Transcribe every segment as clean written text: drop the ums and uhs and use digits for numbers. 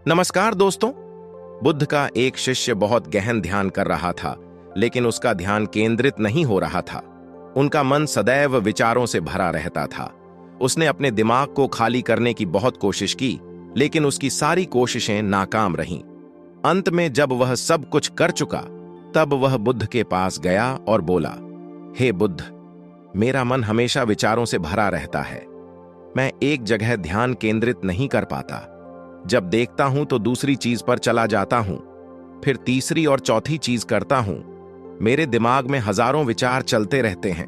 नमस्कार दोस्तों। बुद्ध का एक शिष्य बहुत गहन ध्यान कर रहा था, लेकिन उसका ध्यान केंद्रित नहीं हो रहा था। उनका मन सदैव विचारों से भरा रहता था। उसने अपने दिमाग को खाली करने की बहुत कोशिश की, लेकिन उसकी सारी कोशिशें नाकाम रहीं। अंत में जब वह सब कुछ कर चुका, तब वह बुद्ध के पास गया और बोला, हे बुद्ध, मेरा मन हमेशा विचारों से भरा रहता है। मैं एक जगह ध्यान केंद्रित नहीं कर पाता। जब देखता हूं तो दूसरी चीज पर चला जाता हूं, फिर तीसरी और चौथी चीज करता हूं। मेरे दिमाग में हजारों विचार चलते रहते हैं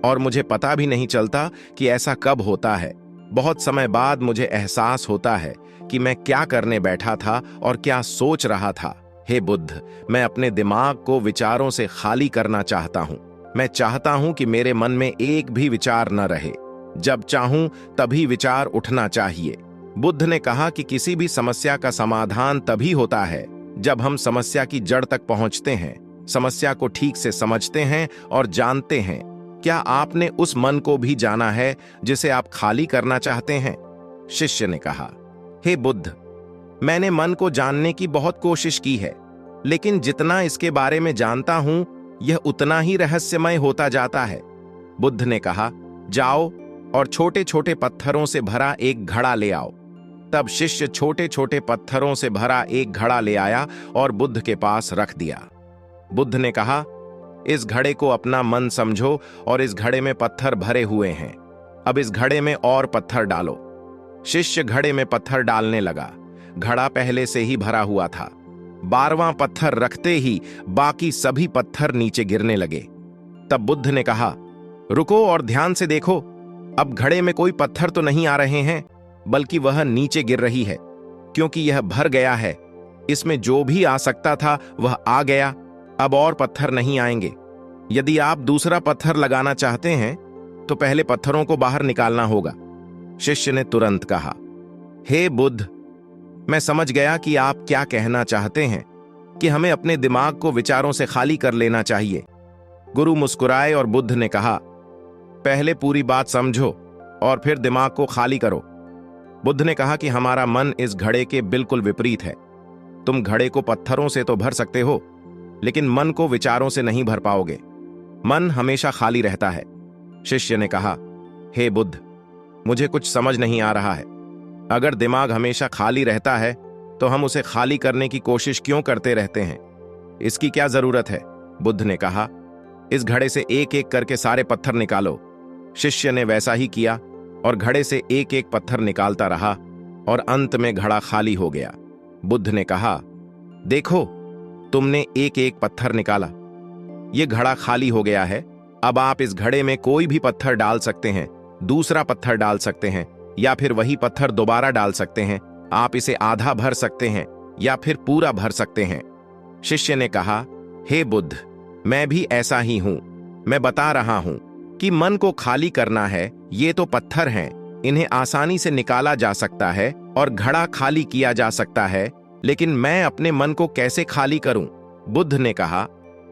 और मुझे पता भी नहीं चलता कि ऐसा कब होता है। बहुत समय बाद मुझे एहसास होता है कि मैं क्या करने बैठा था और क्या सोच रहा था। हे बुद्ध, मैं अपने दिमाग को विचारों से खाली करना चाहता हूं। मैं चाहता हूं कि मेरे मन में एक भी विचार न रहे। जब चाहूं तभी विचार उठना चाहिए। बुद्ध ने कहा कि किसी भी समस्या का समाधान तभी होता है जब हम समस्या की जड़ तक पहुंचते हैं, समस्या को ठीक से समझते हैं और जानते हैं। क्या आपने उस मन को भी जाना है जिसे आप खाली करना चाहते हैं? शिष्य ने कहा, हे बुद्ध, मैंने मन को जानने की बहुत कोशिश की है, लेकिन जितना इसके बारे में जानता हूं, यह उतना ही रहस्यमय होता जाता है। बुद्ध ने कहा, जाओ और छोटे छोटे पत्थरों से भरा एक घड़ा ले आओ। तब शिष्य छोटे छोटे पत्थरों से भरा एक घड़ा ले आया और बुद्ध के पास रख दिया। बुद्ध ने कहा, इस घड़े को अपना मन समझो और इस घड़े में पत्थर भरे हुए हैं। अब इस घड़े में और पत्थर डालो। शिष्य घड़े में पत्थर डालने लगा। घड़ा पहले से ही भरा हुआ था। 12वां पत्थर रखते ही बाकी सभी पत्थर नीचे गिरने लगे। तब बुद्ध ने कहा, रुको और ध्यान से देखो। अब घड़े में कोई पत्थर तो नहीं आ रहे हैं, बल्कि वह नीचे गिर रही है, क्योंकि यह भर गया है। इसमें जो भी आ सकता था वह आ गया। अब और पत्थर नहीं आएंगे। यदि आप दूसरा पत्थर लगाना चाहते हैं तो पहले पत्थरों को बाहर निकालना होगा। शिष्य ने तुरंत कहा, हे बुद्ध, मैं समझ गया कि आप क्या कहना चाहते हैं, कि हमें अपने दिमाग को विचारों से खाली कर लेना चाहिए। गुरु मुस्कुराए और बुद्ध ने कहा, पहले पूरी बात समझो और फिर दिमाग को खाली करो। बुद्ध ने कहा कि हमारा मन इस घड़े के बिल्कुल विपरीत है। तुम घड़े को पत्थरों से तो भर सकते हो, लेकिन मन को विचारों से नहीं भर पाओगे। मन हमेशा खाली रहता है। शिष्य ने कहा, हे बुद्ध, मुझे कुछ समझ नहीं आ रहा है। अगर दिमाग हमेशा खाली रहता है तो हम उसे खाली करने की कोशिश क्यों करते रहते हैं? इसकी क्या जरूरत है? बुद्ध ने कहा, इस घड़े से एक एक करके सारे पत्थर निकालो। शिष्य ने वैसा ही किया और घड़े से एक एक पत्थर निकालता रहा और अंत में घड़ा खाली हो गया। बुद्ध ने कहा, देखो, तुमने एक एक पत्थर निकाला। यह घड़ा खाली हो गया है। अब आप इस घड़े में कोई भी पत्थर डाल सकते हैं, दूसरा पत्थर डाल सकते हैं, या फिर वही पत्थर दोबारा डाल सकते हैं। आप इसे आधा भर सकते हैं या फिर पूरा भर सकते हैं। शिष्य ने कहा, हे बुद्ध, मैं भी ऐसा ही हूं। मैं बता रहा हूं कि मन को खाली करना है। ये तो पत्थर हैं, इन्हें आसानी से निकाला जा सकता है और घड़ा खाली किया जा सकता है, लेकिन मैं अपने मन को कैसे खाली करूं? बुद्ध ने कहा,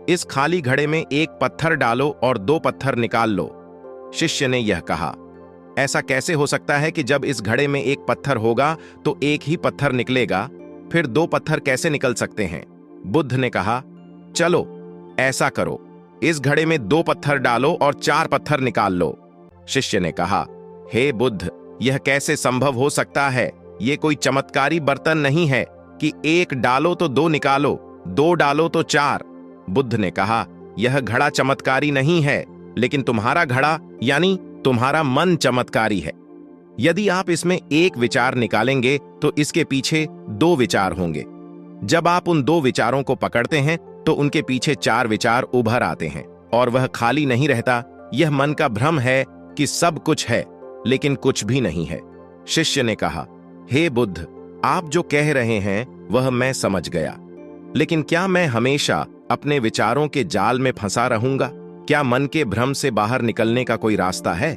इस खाली घड़े में एक पत्थर डालो और 2 पत्थर निकाल लो। शिष्य ने यह कहा, ऐसा कैसे हो सकता है कि जब इस घड़े में एक पत्थर होगा तो एक ही पत्थर निकलेगा, फिर 2 पत्थर कैसे निकल सकते हैं? बुद्ध ने कहा, चलो ऐसा करो, इस घड़े में 2 पत्थर डालो और 4 पत्थर निकाल लो। शिष्य ने कहा, हे बुद्ध, यह कैसे संभव हो सकता है? यह कोई चमत्कारी बर्तन नहीं है कि 1 डालो तो 2 निकालो, 2 डालो तो 4। बुद्ध ने कहा, यह घड़ा चमत्कारी नहीं है, लेकिन तुम्हारा घड़ा यानी तुम्हारा मन चमत्कारी है। यदि आप इसमें एक विचार निकालेंगे तो इसके पीछे 2 विचार होंगे। जब आप उन 2 विचारों को पकड़ते हैं तो उनके पीछे 4 विचार उभर आते हैं और वह खाली नहीं रहता। यह मन का भ्रम है कि सब कुछ है, लेकिन कुछ भी नहीं है। शिष्य ने कहा, हे बुद्ध, आप जो कह रहे हैं वह मैं समझ गया, लेकिन क्या मैं हमेशा अपने विचारों के जाल में फंसा रहूंगा? क्या मन के भ्रम से बाहर निकलने का कोई रास्ता है?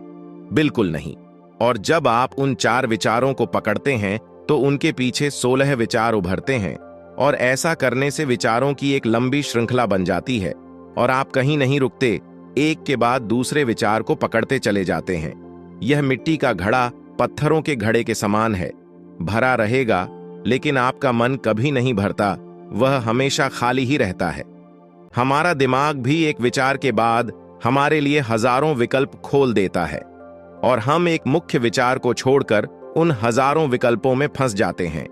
बिल्कुल नहीं। और जब आप उन 4 विचारों को पकड़ते हैं तो उनके पीछे 16 विचार उभरते हैं, और ऐसा करने से विचारों की एक लंबी श्रृंखला बन जाती है और आप कहीं नहीं रुकते, एक के बाद दूसरे विचार को पकड़ते चले जाते हैं। यह मिट्टी का घड़ा पत्थरों के घड़े के समान है, भरा रहेगा लेकिन आपका मन कभी नहीं भरता, वह हमेशा खाली ही रहता है। हमारा दिमाग भी एक विचार के बाद हमारे लिए हजारों विकल्प खोल देता है और हम एक मुख्य विचार को छोड़कर उन हजारों विकल्पों में फंस जाते हैं।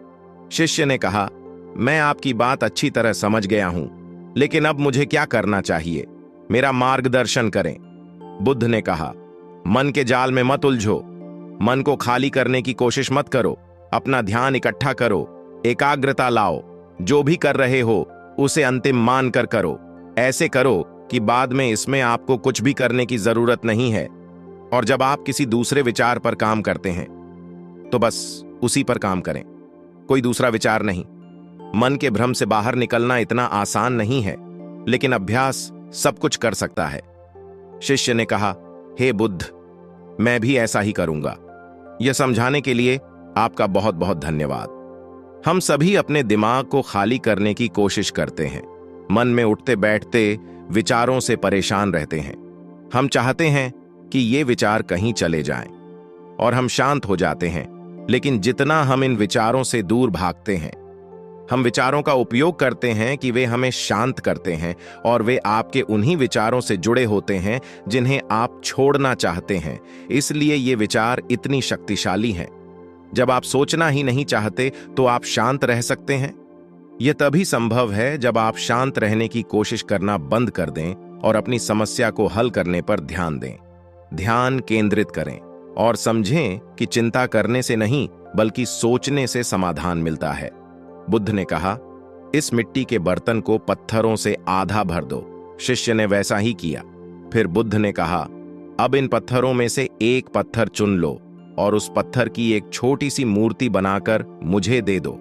शिष्य ने कहा, मैं आपकी बात अच्छी तरह समझ गया हूं, लेकिन अब मुझे क्या करना चाहिए? मेरा मार्गदर्शन करें। बुद्ध ने कहा, मन के जाल में मत उलझो, मन को खाली करने की कोशिश मत करो, अपना ध्यान इकट्ठा करो, एकाग्रता लाओ, जो भी कर रहे हो उसे अंतिम मान कर करो। ऐसे करो कि बाद में इसमें आपको कुछ भी करने की जरूरत नहीं है। और जब आप किसी दूसरे विचार पर काम करते हैं तो बस उसी पर काम करें, कोई दूसरा विचार नहीं। मन के भ्रम से बाहर निकलना इतना आसान नहीं है, लेकिन अभ्यास सब कुछ कर सकता है। शिष्य ने कहा, हे बुद्ध, मैं भी ऐसा ही करूंगा। यह समझाने के लिए आपका बहुत बहुत धन्यवाद। हम सभी अपने दिमाग को खाली करने की कोशिश करते हैं, मन में उठते बैठते विचारों से परेशान रहते हैं। हम चाहते हैं कि ये विचार कहीं चले जाएं और हम शांत हो जाते हैं, लेकिन जितना हम इन विचारों से दूर भागते हैं, हम विचारों का उपयोग करते हैं कि वे हमें शांत करते हैं, और वे आपके उन्हीं विचारों से जुड़े होते हैं जिन्हें आप छोड़ना चाहते हैं। इसलिए ये विचार इतनी शक्तिशाली हैं। जब आप सोचना ही नहीं चाहते तो आप शांत रह सकते हैं। यह तभी संभव है जब आप शांत रहने की कोशिश करना बंद कर दें और अपनी समस्या को हल करने पर ध्यान दें। ध्यान केंद्रित करें और समझें कि चिंता करने से नहीं बल्कि सोचने से समाधान मिलता है। बुद्ध ने कहा, इस मिट्टी के बर्तन को पत्थरों से आधा भर दो। शिष्य ने वैसा ही किया। फिर बुद्ध ने कहा, अब इन पत्थरों में से एक पत्थर चुन लो और उस पत्थर की एक छोटी सी मूर्ति बनाकर मुझे दे दो।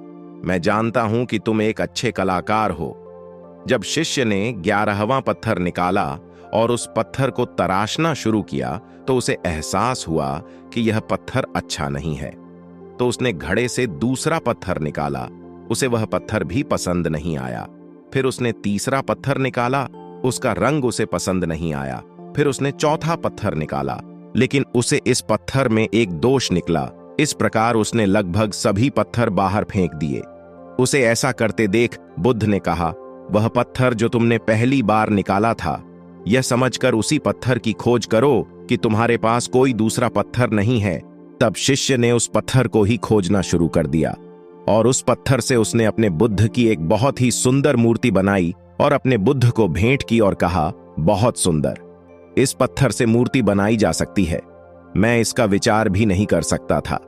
मैं जानता हूं कि तुम एक अच्छे कलाकार हो। जब शिष्य ने 11वां पत्थर निकाला और उस पत्थर को तराशना शुरू किया तो उसे एहसास हुआ कि यह पत्थर अच्छा नहीं है। तो उसने घड़े से दूसरा पत्थर निकाला, उसे वह पत्थर भी पसंद नहीं आया। फिर उसने तीसरा पत्थर निकाला, उसका रंग उसे पसंद नहीं आया। फिर उसने चौथा पत्थर निकाला, लेकिन उसे इस पत्थर में एक दोष निकला। इस प्रकार उसने लगभग सभी पत्थर बाहर फेंक दिए। उसे ऐसा करते देख बुद्ध ने कहा, वह पत्थर जो तुमने पहली बार निकाला था, यह समझकर उसी पत्थर की खोज करो कि तुम्हारे पास कोई दूसरा पत्थर नहीं है। तब शिष्य ने उस पत्थर को ही खोजना शुरू कर दिया और उस पत्थर से उसने अपने बुद्ध की एक बहुत ही सुंदर मूर्ति बनाई और अपने बुद्ध को भेंट की और कहा, बहुत सुंदर, इस पत्थर से मूर्ति बनाई जा सकती है। मैं इसका विचार भी नहीं कर सकता था।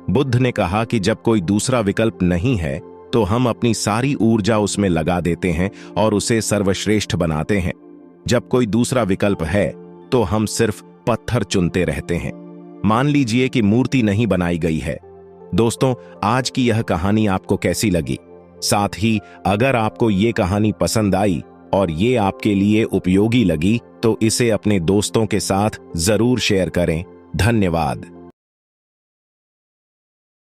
बुद्ध ने कहा कि जब कोई दूसरा विकल्प नहीं है तो हम अपनी सारी ऊर्जा उसमें लगा देते हैं और उसे सर्वश्रेष्ठ बनाते हैं। जब कोई दूसरा विकल्प है तो हम सिर्फ पत्थर चुनते रहते हैं। मान लीजिए कि मूर्ति नहीं बनाई गई है। दोस्तों, आज की यह कहानी आपको कैसी लगी? साथ ही अगर आपको ये कहानी पसंद आई और ये आपके लिए उपयोगी लगी तो इसे अपने दोस्तों के साथ जरूर शेयर करें। धन्यवाद।